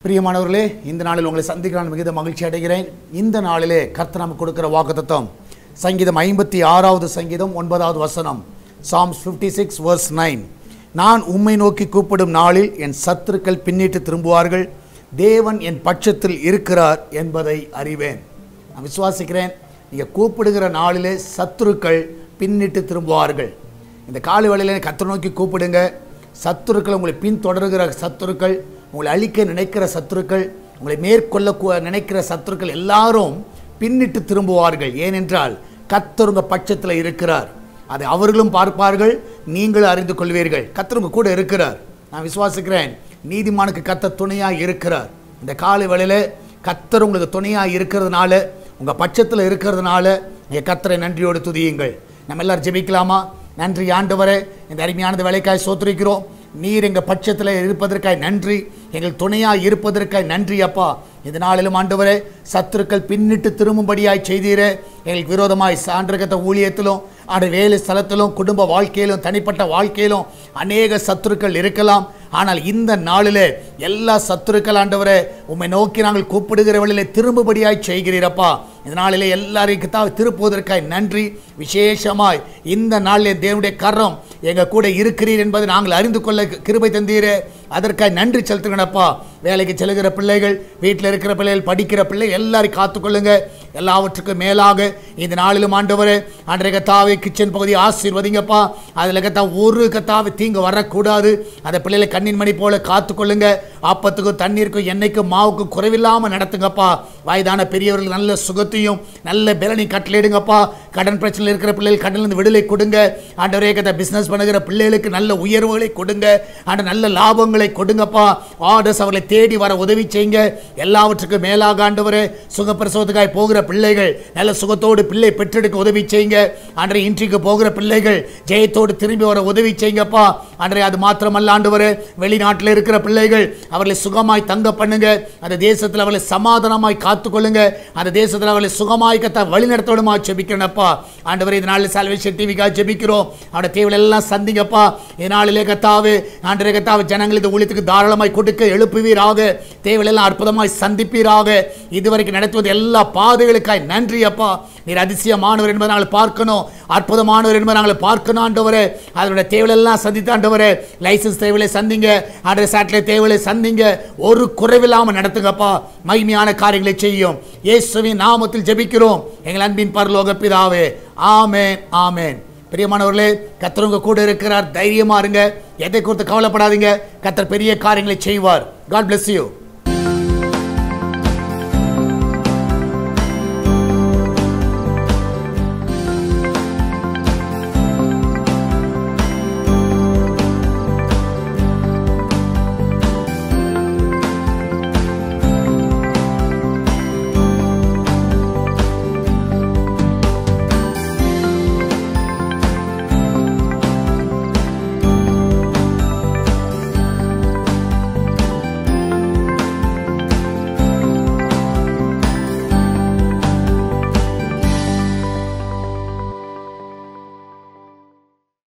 பிரியமானவர்களே, இந்த நாளில் உங்களை சந்திக்க நான் மிகுந்த மகிழ்ச்சி அடைகிறேன். இந்த நாளிலே கர்த்தர் நமக்கு கொடுக்கிற வாக்குத்தத்தம் சங்கீதம் 56வது சங்கீதம் 9வது வசனம். Psalms 56 verse 9. நான் உம்மை நோக்கி கூப்பிடும் நாளில் என் சத்துருக்கள் பின்னிட்டு திரும்புவார்கள். தேவன் என் பட்சத்தில் இருக்கிறார் என்பதை அறிவேன். நான் விசுவாசிக்கிறேன், நீங்கள் கூப்பிடுகிற நாளிலே சத்துருக்கள் பின்னிட்டு திரும்புவார்கள். இந்த காலை வேளையிலே கர்த்தரை நோக்கி கூப்பிடுங்க. சத்துருக்கள், உங்களை பின்தொடர்கிற சத்துருக்கள், உங்களை அழிக்க நினைக்கிற சத்துருக்கள், உங்களை மேற்கொள்ள நினைக்கிற சத்துருக்கள் எல்லாரும் பின்னிட்டு திரும்புவார்கள். ஏனென்றால் கர்த்தர் உங்கள் பட்சத்தில் இருக்கிறார். அதை அவர்களும் பார்ப்பார்கள், நீங்களும் அறிந்து கொள்வீர்கள். கர்த்தர் உங்கள் கூட இருக்கிறார். நான் விசுவாசிக்கிறேன், நீதிமானுக்கு கர்த்தர் துணையாக இருக்கிறார். இந்த காலை வேளையிலே கர்த்தர் உங்களுக்கு துணையாக இருக்கிறதுனால, உங்கள் பட்சத்தில் இருக்கிறதுனால நீங்கள் கர்த்தரை நன்றியோடு துதியுங்கள். நம்ம எல்லாரும் ஜெபிக்கலாமா? நன்றி ஆண்டவரே, இந்த அருமையானது வேலைக்காய் சோத்திரிக்கிறோம். நீர் எங்கள் பட்சத்தில் இருப்பதற்காய் நன்றி, எங்கள் துணையாக இருப்பதற்காய் நன்றி அப்பா. இந்த நாளிலும் ஆண்டவரே, சத்துருக்கள் பின்னிட்டு திரும்பும்படியாய் செய்தீரே. எங்களுக்கு விரோதமாய் சான்றகத்த ஊழியத்திலும், அந்த வேலை ஸ்தலத்திலும், குடும்ப வாழ்க்கையிலும், தனிப்பட்ட வாழ்க்கையிலும் அநேக சத்துருக்கள் இருக்கலாம். ஆனால் இந்த நாளிலே எல்லா சத்துருக்கள் ஆண்டவரே உம்மை நோக்கி நாங்கள் கூப்பிடுகிற வழியிலே திரும்பும்படியாய் செய்கிறீரப்பா. இந்த நாளிலே எல்லாருக்கும் தான் திருப்புவதற்காய் நன்றி. விசேஷமாய் இந்த நாளிலே தேவனுடைய கரம் எங்கள் கூட இருக்கிறீர் என்பதை நாங்கள் அறிந்து கொள்ள கிருபை தந்தீரே. அதற்காக நன்றி செலுத்துங்கப்பா. வேலைக்கு செல்கிற பிள்ளைகள், வீட்டில் இருக்கிற பிள்ளைகள், படிக்கிற பிள்ளைகள் எல்லாரையும் காத்துக்கொள்ளுங்க. எல்லாவற்றுக்கும் மேலாக இந்த நாளிலும் ஆண்டவரே, அன்றைய கத்தாவை கிச்சன் பகுதி ஆசீர்வதிங்கப்பா. அதில் கத்தா ஒரு கத்தாவை தீங்கு வரக்கூடாது. அந்த பிள்ளைகளை கண்ணின் மணி போல காத்துக்கொள்ளுங்க. ஆப்பத்துக்கும் தண்ணீருக்கும் எண்ணெய்க்கும் மாவுக்கும் குறைவில்லாமல் நடத்துங்கப்பா. வயதான பெரியவர்கள் நல்ல சுகத்தையும் நல்ல பலனையும் கட்டளையிடுங்கப்பா. கடன் பிரச்சனையில் இருக்கிற பிள்ளைகள் கடனிலிருந்து விடுதலை கொடுங்க. ஆண்டவரே கத்தா பிஸ்னஸ் பண்ணுகிற பிள்ளைகளுக்கு நல்ல உயர்வுகளை கொடுங்க. ஆண்ட நல்ல லாபங்களை கொடுங்கப்பா. ஆர்டர்ஸ் அவர்களை தேடி வர உதவி செய்யுங்க. எல்லாவற்றுக்கும் மேலாக ஆண்டவரே, சுகப்பிரசவத்துக்காய் போகிற பிள்ளைகள் நல்ல சுகத்தோடு பிள்ளை பெற்றெடுக்க உதவி செய்யுங்க. அன்றைய இன்றைக்கு போகிற பிள்ளைகள் ஜெயத்தோடு திரும்பி வர உதவி செய்யுங்கப்பா. அன்றைய அது மாத்திரமல்ல ஆண்டவரே, வெளிநாட்டில் இருக்கிற பிள்ளைகள் அவர்களை சுகமாய் தங்க பண்ணுங்க. அந்த தேசத்தில் அவர்களை சமாதானமாய் காத்துக்கொள்ளுங்க. அந்த தேசத்தில் அவர்களை சுகமாய் வழி நடத்தோடுமா ஜெபிக்கிறேன்ப்பா. ஆண்டவரே, இந்த நாளில் சால்வேஷன் டிவிக்காக ஜெபிக்கிறோம். அவருடைய தேவைகள் எல்லாம் சந்திங்கப்பா. இதனாலே கத்தாவே ஆண்டவரே கத்தாவே ஜனங்களுக்கு ஊழியத்துக்கு தாராளமாய் கொடுக்க எழுப்புவீராக. தேவையெல்லாம் அற்புதமாய் சந்திப்பீராக. இதுவரைக்கும் நடத்துவது எல்லா பாதைகளுக்காய் நன்றி அப்பா. நீர் அதிசயமானவர் என்பதை நாங்கள் பார்க்கணும், அற்புதமானவர் என்பதை நாங்கள் பார்க்கணும் ஆண்டவரே. அதனுடைய தேவையெல்லாம் சந்தித்து ஆண்டவரே, லைசன்ஸ் தேவையை சந்திங்க, ஆண்டவரே சேட்டலைட் தேவையை சந்திங்க. ஒரு குறைவில்லாமல் நடத்துங்கப்பா. மகிமையான காரியங்களை செய்யும். இயேசுவின் நாமத்தில் ஜெபிக்கிறோம் எங்கள் அன்பின் பரலோக பிதாவே. ஆமென், ஆமென். பிரியமானவர்களே, கர்த்தர் உங்க கூட இருக்கிறார். தைரியமா இருங்க. எதை குறித்து கவலைப்படாதீங்க. கர்த்தர் பெரிய காரியங்களை செய்வார். God bless you.